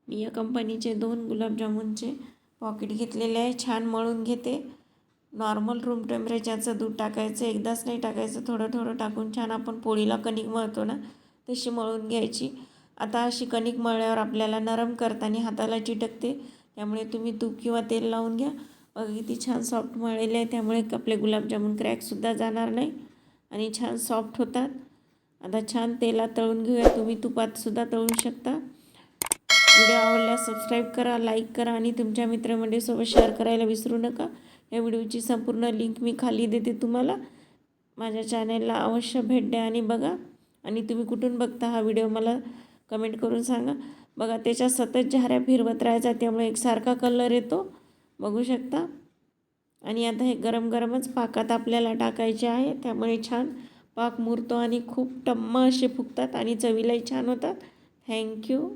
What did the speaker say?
मी या कंपनीचे 2 गुलाबजामुनचे पॉकेट घेतलेले आहे. छान मळून घेते. नॉर्मल रूम टेम्परेचरचं दूध टाकायचं, एकदाच नाही टाकायचं, थोडं थोडं टाकून छान आपण पोळीला कणिक मळतो ना तशी मळून घ्यायची. आता अशी कणिक मळल्यावर आपल्याला नरम करताना हाताला चिटकते, त्यामुळे तुम्ही तूप किंवा तेल लावून घ्या. बघा किती छान सॉफ्ट मळलेले आहे, त्यामुळे आपले गुलाबजामुन क्रॅकसुद्धा जाणार नाही आणि छान सॉफ्ट होतात. आता छान तेलात तळून घेऊया. तुम्ही तुपातसुद्धा तळू शकता. व्हिडिओ आवडल्यास सबस्क्राईब करा, लाईक करा आणि तुमच्या मित्रमंडळीसोबत शेअर करायला विसरू नका. या व्हिडिओची संपूर्ण लिंक मी खाली देते तुम्हाला. माझ्या चॅनेलला अवश्य भेट द्या आणि बघा. आणि तुम्ही कुठून बघता हा व्हिडिओ मला कमेंट करून सांगा. बघा त्याच्या सतत झाऱ्या फिरवत राहायचा, त्यामुळे एकसारखा कलर येतो, बघू शकता. आणि आता हे गरम गरमच पाकात आपल्याला टाकायचे आहे, त्यामुळे छान पाक मुरतो आणि खूप टम्म असे फुगतात आणि चवीलाही छान होतात. थँक्यू.